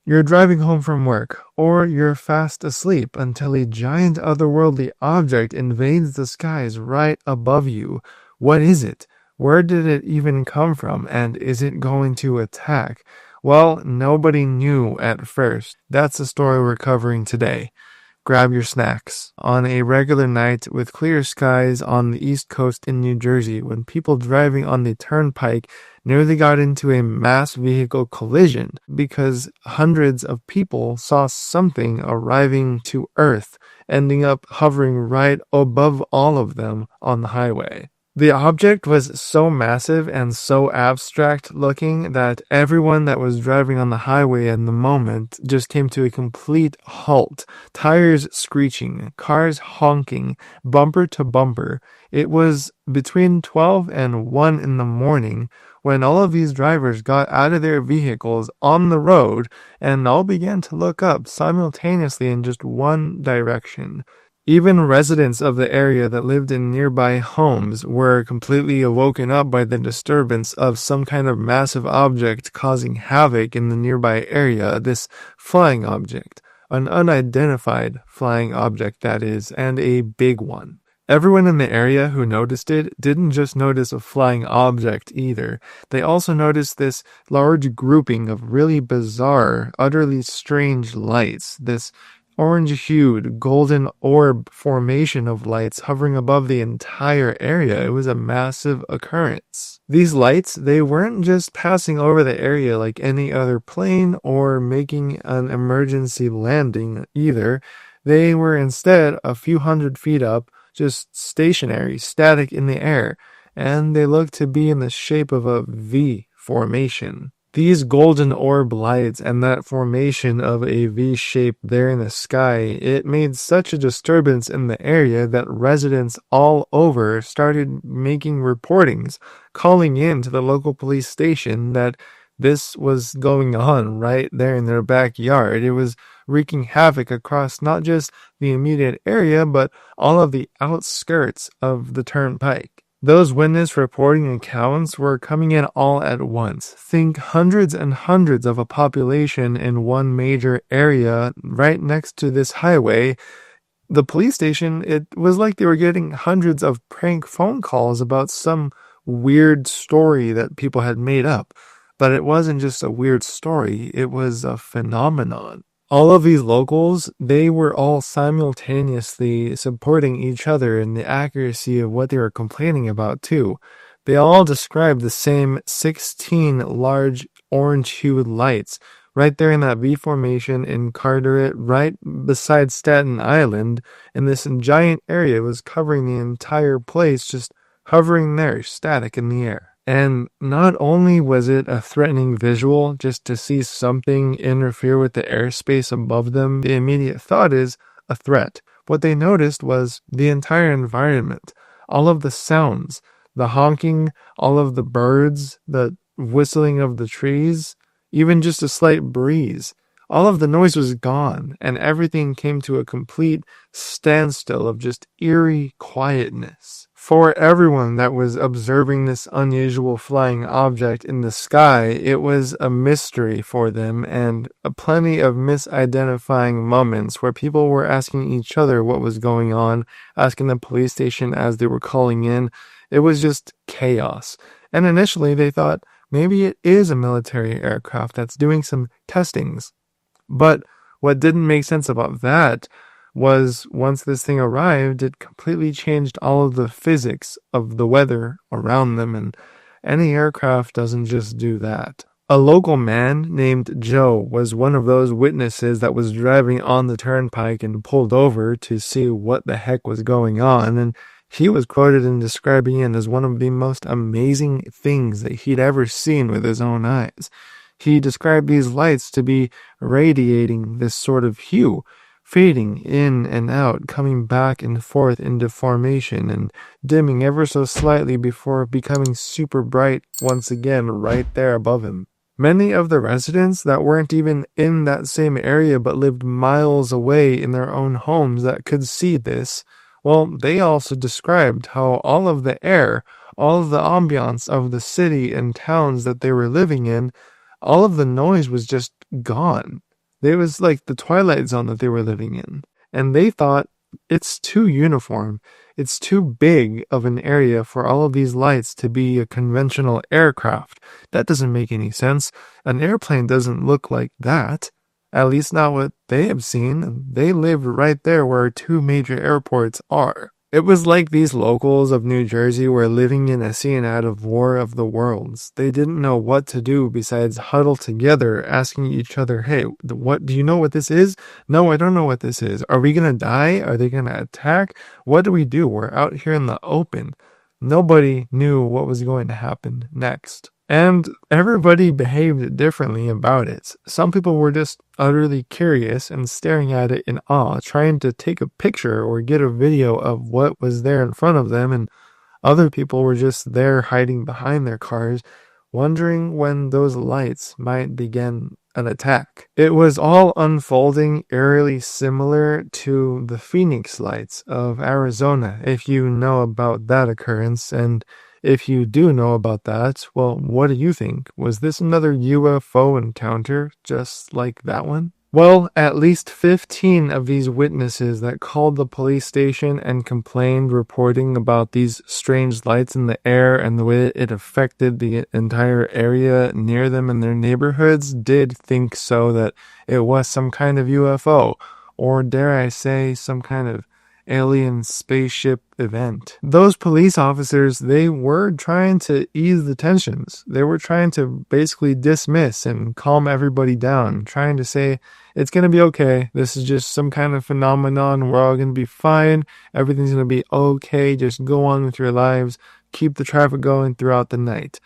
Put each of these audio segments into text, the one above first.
You're driving home from work, or you're fast asleep until a giant otherworldly object invades the skies right above you. What is it? Where did it even come from? And is it going to attack? Well, nobody knew at first. That's the story we're covering today. Grab your snacks. On a regular night with clear skies on the East Coast in New Jersey, when people driving on the turnpike nearly got into a mass vehicle collision because hundreds of people saw something arriving to Earth, ending up hovering right above all of them on the highway. The object was so massive and so abstract looking that everyone that was driving on the highway at the moment just came to a complete halt. Tires screeching, cars honking, bumper to bumper. It was between 12 and 1 in the morning when all of these drivers got out of their vehicles on the road and all began to look up simultaneously in just one direction. Even residents of the area that lived in nearby homes were completely awoken up by the disturbance of some kind of massive object causing havoc in the nearby area, this flying object, an unidentified flying object that is, and a big one. Everyone in the area who noticed it didn't just notice a flying object either. They also noticed this large grouping of really bizarre, utterly strange lights, this orange-hued, golden orb formation of lights hovering above the entire area. It was a massive occurrence. These lights, they weren't just passing over the area like any other plane or making an emergency landing either. They were instead a few hundred feet up, just stationary, static in the air, and they looked to be in the shape of a V formation. These golden orb lights and that formation of a V shape there in the sky, it made such a disturbance in the area that residents all over started making reportings, calling in to the local police station that this was going on right there in their backyard. It was wreaking havoc across not just the immediate area, but all of the outskirts of the turnpike. Those witness reporting accounts were coming in all at once. Think hundreds and hundreds of a population in one major area right next to this highway. The police station, it was like they were getting hundreds of prank phone calls about some weird story that people had made up. But it wasn't just a weird story, it was a phenomenon. All of these locals, they were all simultaneously supporting each other in the accuracy of what they were complaining about too. They all described the same 16 large orange-hued lights right there in that V formation in Carteret, right beside Staten Island, and this giant area was covering the entire place, just hovering there, static in the air. And not only was it a threatening visual just to see something interfere with the airspace above them, the immediate thought is a threat. What they noticed was the entire environment, all of the sounds, the honking, all of the birds, the whistling of the trees, even just a slight breeze. All of the noise was gone, and everything came to a complete standstill of just eerie quietness. For everyone that was observing this unusual flying object in the sky, it was a mystery for them and plenty of misidentifying moments where people were asking each other what was going on, asking the police station as they were calling in. It was just chaos. And initially they thought maybe it is a military aircraft that's doing some testings. But what didn't make sense about that was once this thing arrived, it completely changed all of the physics of the weather around them, and any aircraft doesn't just do that. A local man named Joe was one of those witnesses that was driving on the turnpike and pulled over to see what the heck was going on, and he was quoted in describing it as one of the most amazing things that he'd ever seen with his own eyes. He described these lights to be radiating this sort of hue, fading in and out, coming back and forth into formation, and dimming ever so slightly before becoming super bright once again right there above him. Many of the residents that weren't even in that same area but lived miles away in their own homes that could see this, well, they also described how all of the air, all of the ambiance of the city and towns that they were living in, all of the noise was just gone. It was like the Twilight Zone that they were living in. And they thought it's too uniform. It's too big of an area for all of these lights to be a conventional aircraft. That doesn't make any sense. An airplane doesn't look like that. At least not what they have seen. They live right there where two major airports are. It was like these locals of New Jersey were living in a scene out of War of the Worlds. They didn't know what to do besides huddle together, asking each other, hey, what do you know what this is? No, I don't know what this is. Are we gonna die? Are they gonna attack? What do we do? We're out here in the open. Nobody knew what was going to happen next. And everybody behaved differently about it. Some people were just utterly curious and staring at it in awe, trying to take a picture or get a video of what was there in front of them, and other people were just there hiding behind their cars, wondering when those lights might begin an attack. It was all unfolding eerily similar to the Phoenix lights of Arizona, if you know about that occurrence. And if you do know about that, well, what do you think? Was this another UFO encounter just like that one? Well, at least 15 of these witnesses that called the police station and complained, reporting about these strange lights in the air and the way it affected the entire area near them and their neighborhoods, did think so, that it was some kind of UFO, or dare I say, some kind of alien spaceship event. Those police officers, they were trying to ease the tensions. They were trying to basically dismiss and calm everybody down, trying to say, it's going to be okay. This is just some kind of phenomenon. We're all going to be fine. Everything's going to be okay. Just go on with your lives. Keep the traffic going throughout the night.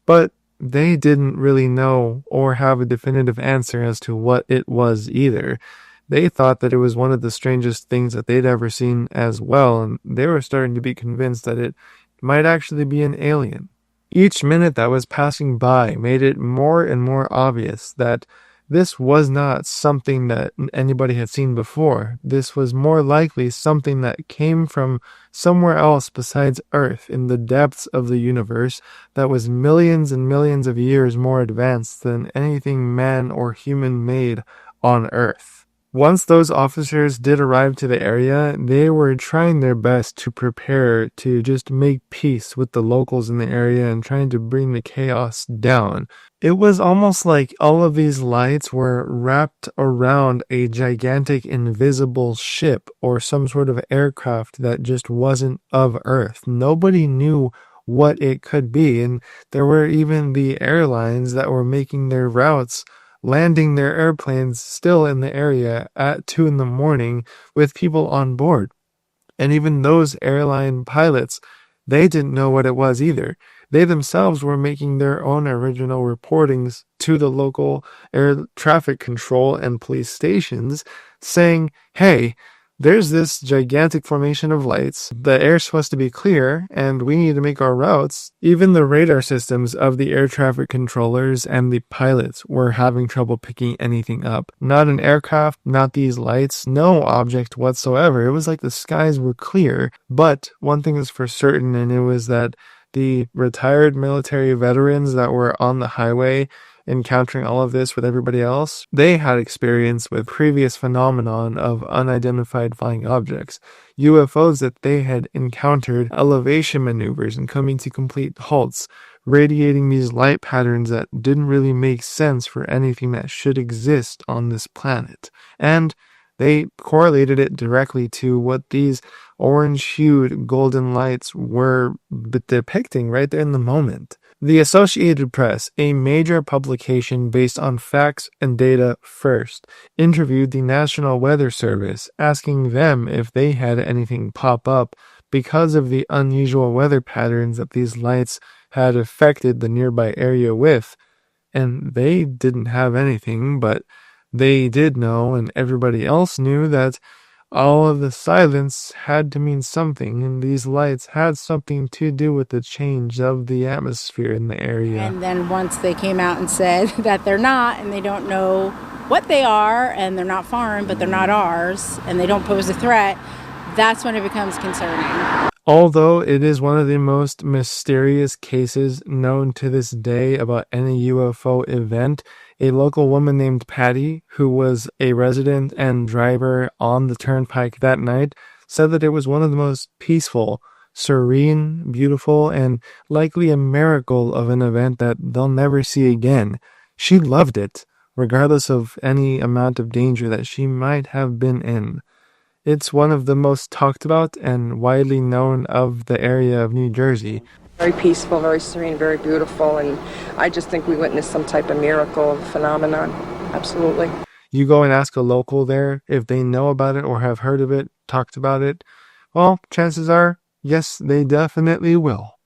But they didn't really know or have a definitive answer as to what it was either. They thought that it was one of the strangest things that they'd ever seen as well, and they were starting to be convinced that it might actually be an alien. Each minute that was passing by made it more and more obvious that this was not something that anybody had seen before. This was more likely something that came from somewhere else besides Earth, in the depths of the universe, that was millions and millions of years more advanced than anything man or human made on Earth. Once those officers did arrive to the area, they were trying their best to prepare to just make peace with the locals in the area and trying to bring the chaos down. It was almost like all of these lights were wrapped around a gigantic invisible ship or some sort of aircraft that just wasn't of Earth. Nobody knew what it could be, and there were even the airlines that were making their routes, landing their airplanes still in the area at 2 a.m. with people on board. And even those airline pilots, they didn't know what it was either. They themselves were making their own original reportings to the local air traffic control and police stations, saying, hey, there's this gigantic formation of lights. The air's supposed to be clear, and we need to make our routes. Even the radar systems of the air traffic controllers and the pilots were having trouble picking anything up. Not an aircraft, not these lights, no object whatsoever. It was like the skies were clear. But one thing is for certain, and it was that the retired military veterans that were on the highway encountering all of this with everybody else, they had experience with previous phenomenon of unidentified flying objects, UFOs that they had encountered, elevation maneuvers and coming to complete halts, radiating these light patterns that didn't really make sense for anything that should exist on this planet. And they correlated it directly to what these orange-hued golden lights were depicting right there in the moment. The Associated Press, a major publication based on facts and data first, interviewed the National Weather Service, asking them if they had anything pop up because of the unusual weather patterns that these lights had affected the nearby area with. And they didn't have anything, but they did know, and everybody else knew, that all of the silence had to mean something, and these lights had something to do with the change of the atmosphere in the area. And then once they came out and said that they're not, and they don't know what they are, and they're not foreign, but they're not ours, and they don't pose a threat, that's when it becomes concerning. Although it is one of the most mysterious cases known to this day about any UFO event, A local woman named Patty, who was a resident and driver on the turnpike that night, said that it was one of the most peaceful, serene, beautiful, and likely a miracle of an event that they'll never see again. She loved it, regardless of any amount of danger that she might have been in. It's one of the most talked about and widely known of the area of New Jersey. Very peaceful, very serene, very beautiful, and I just think we witnessed some type of miracle phenomenon. Absolutely. You go and ask a local there if they know about it or have heard of it, talked about it. Well, chances are, yes, they definitely will.